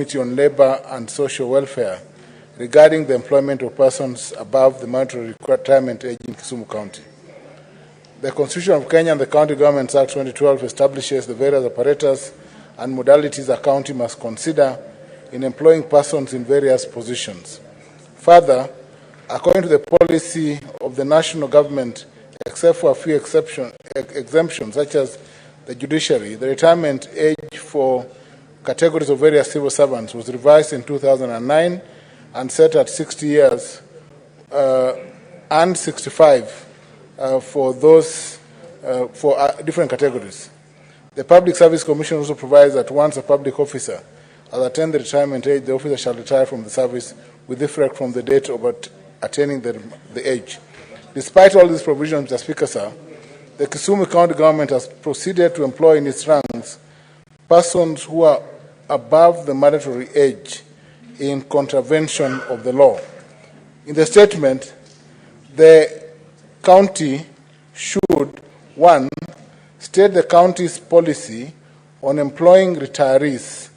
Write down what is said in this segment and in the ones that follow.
on Labour and Social Welfare regarding the employment of persons above the mandatory retirement age in Kisumu County. The Constitution of Kenya and the County Governments Act 2012 establishes the various apparatus and modalities a county must consider in employing persons in various positions. Further, according to the policy of the national government, except for a few exemptions such as the judiciary, the retirement age for categories of various civil servants was revised in 2009 and set at 60 years and 65 for those different categories. The Public Service Commission also provides that once a public officer has attained the retirement age, the officer shall retire from the service with effect from the date of attaining the age. Despite all these provisions, Mr. Speaker, sir, the Kisumu County Government has proceeded to employ in its ranks persons who are above the mandatory age in contravention of the law. In the statement, the county should, 1, state the county's policy on employing retirees,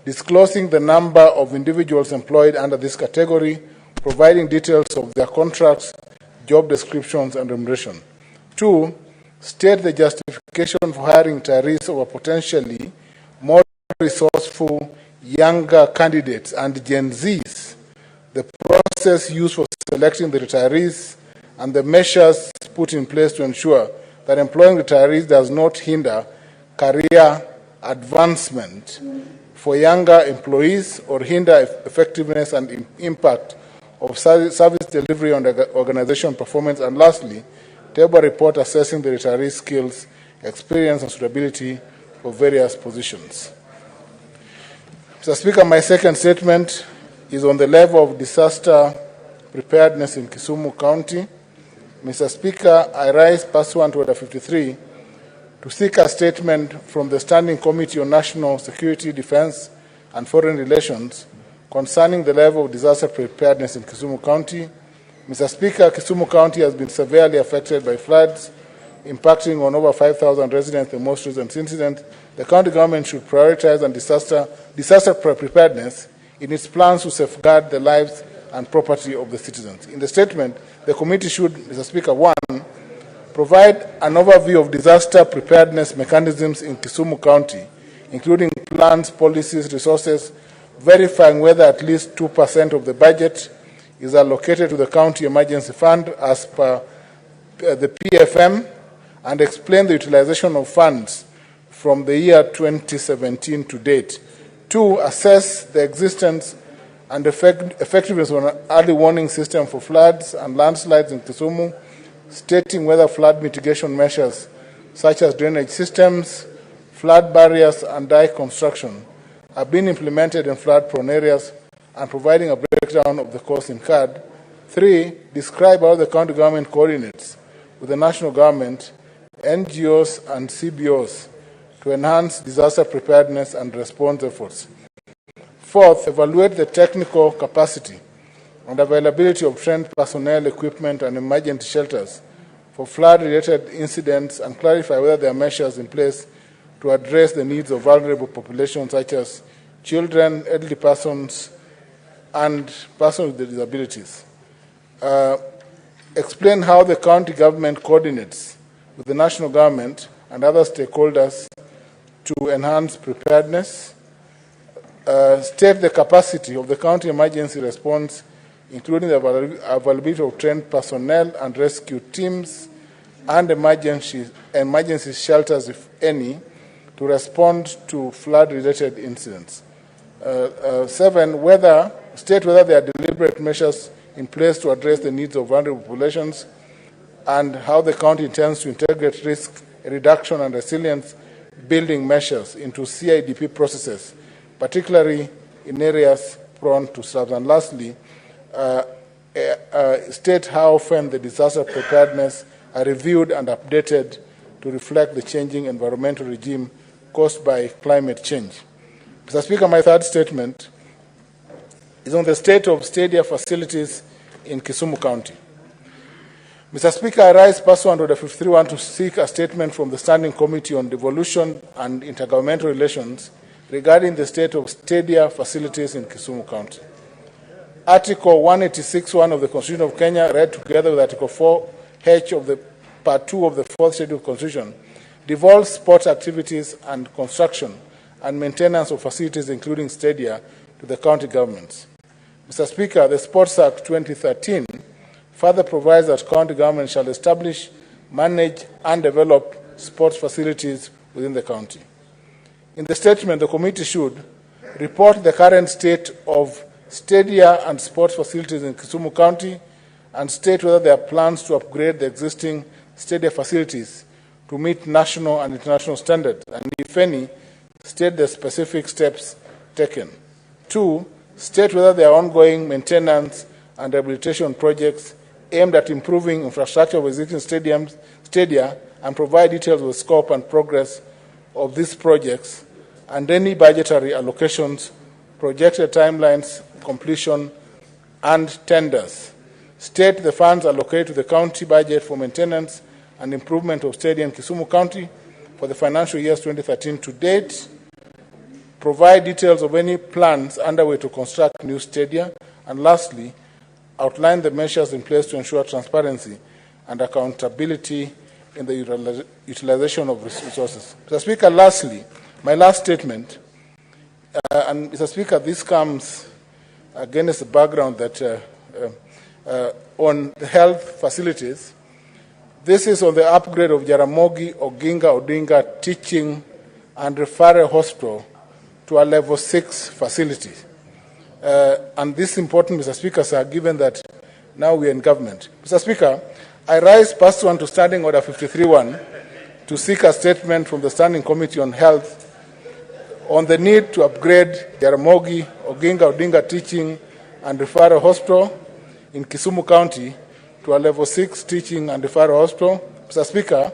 disclosing the number of individuals employed under this category, providing details of their contracts, job descriptions, and remuneration. 2, state the justification for hiring retirees over potentially more resourceful younger candidates and Gen Zs, the process used for selecting the retirees, and the measures put in place to ensure that employing retirees does not hinder career advancement for younger employees or hinder effectiveness and impact of service delivery on organization performance. And lastly, table a report assessing the retirees' skills, experience, and suitability for various positions. Mr. Speaker, my second statement is on the level of disaster preparedness in Kisumu County. Mr. Speaker, I rise pursuant to Order 53 to seek a statement from the Standing Committee on National Security, Defense, and Foreign Relations concerning the level of disaster preparedness in Kisumu County. Mr. Speaker, Kisumu County has been severely affected by floods, impacting on over 5,000 residents in the most recent incident. The county government should prioritize on disaster preparedness in its plans to safeguard the lives and property of the citizens. In the statement, the committee should, Mr. Speaker, 1, provide an overview of disaster preparedness mechanisms in Kisumu County, including plans, policies, resources, verifying whether at least 2% of the budget is allocated to the county emergency fund as per the PFM, and explain the utilization of funds from the year 2017 to date. 2, assess the existence and effectiveness of an early warning system for floods and landslides in Kisumu, stating whether flood mitigation measures such as drainage systems, flood barriers, and dike construction have been implemented in flood-prone areas, and providing a breakdown of the costs incurred. 3, describe how the county government coordinates with the national government, NGOs, and CBOs to enhance disaster preparedness and response efforts. 4th, evaluate the technical capacity and availability of trained personnel, equipment, and emergency shelters for flood-related incidents, and clarify whether there are measures in place to address the needs of vulnerable populations such as children, elderly persons, and persons with disabilities. Explain how the county government coordinates with the national government and other stakeholders to enhance preparedness. State the capacity of the county emergency response, including the availability of trained personnel and rescue teams and emergency shelters, if any, to respond to flood-related incidents. 7, state whether there are deliberate measures in place to address the needs of vulnerable populations, and how the county intends to integrate risk reduction and resilience building measures into CIDP processes, particularly in areas prone to floods. And lastly, state how often the disaster preparedness are reviewed and updated to reflect the changing environmental regime caused by climate change. Mr. Speaker, my third statement is on the state of stadia facilities in Kisumu County. Mr. Speaker, I rise pursuant to Order 53.1 to seek a statement from the Standing Committee on Devolution and Intergovernmental Relations regarding the state of stadia facilities in Kisumu County. Article 186(1) of the Constitution of Kenya, read together with Article 4H of the Part 2 of the 4th Schedule of the Constitution, devolves sports activities and construction and maintenance of facilities, including stadia, to the county governments. Mr. Speaker, the Sports Act 2013 further provides that county government shall establish, manage, and develop sports facilities within the county. In the statement, the committee should report the current state of stadia and sports facilities in Kisumu County and state whether there are plans to upgrade the existing stadia facilities to meet national and international standards, and if any, state the specific steps taken. 2, state whether there are ongoing maintenance and rehabilitation projects aimed at improving infrastructure of existing stadia, and provide details of the scope and progress of these projects and any budgetary allocations, projected timelines, completion, and tenders. State the funds allocated to the county budget for maintenance and improvement of stadia in Kisumu County for the financial years 2013 to date. Provide details of any plans underway to construct new stadia. And lastly, outline the measures in place to ensure transparency and accountability in the utilization of resources. Mr. Speaker, lastly, my last statement, and Mr. Speaker, this comes against the background that on the health facilities, this is on the upgrade of Jaramogi Oginga Odinga Teaching and Referral Hospital to a level 6 facility. And this is important, Mr. Speaker, sir, given that now we are in government. Mr. Speaker, I rise pursuant to Standing Order 53(1) to seek a statement from the Standing Committee on Health on the need to upgrade Jaramogi Oginga Odinga Teaching and Referral Hospital in Kisumu County to a level 6 teaching and referral hospital. Mr. Speaker,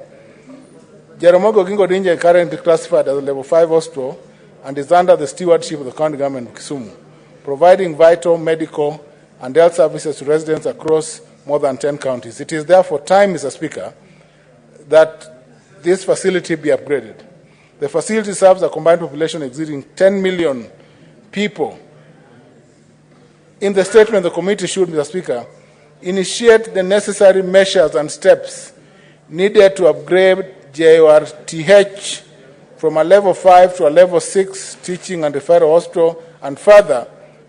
Jaramogi Oginga Odinga is currently classified as a level 5 hospital and is under the stewardship of the county government of Kisumu, providing vital medical and health services to residents across more than 10 counties. It is therefore time, Mr. Speaker, that this facility be upgraded. The facility serves a combined population exceeding 10 million people. In the statement, the committee should, Mr. Speaker, initiate the necessary measures and steps needed to upgrade JORTH from a level 5 to a level 6 teaching and referral hospital, and further,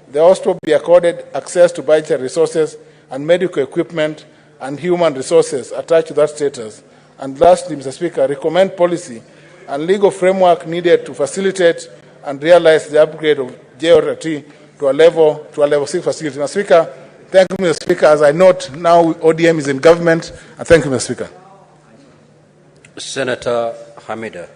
the hospital be accorded access to budgetary resources and medical equipment and human resources attached to that status. And lastly, Mr. Speaker, recommend policy and legal framework needed to facilitate and realize the upgrade of JORTH to a level 6 facility. Mr. Speaker, thank you, Mr. Speaker. As I note, now ODM is in government. And thank you, Mr. Speaker. Senator Hamida.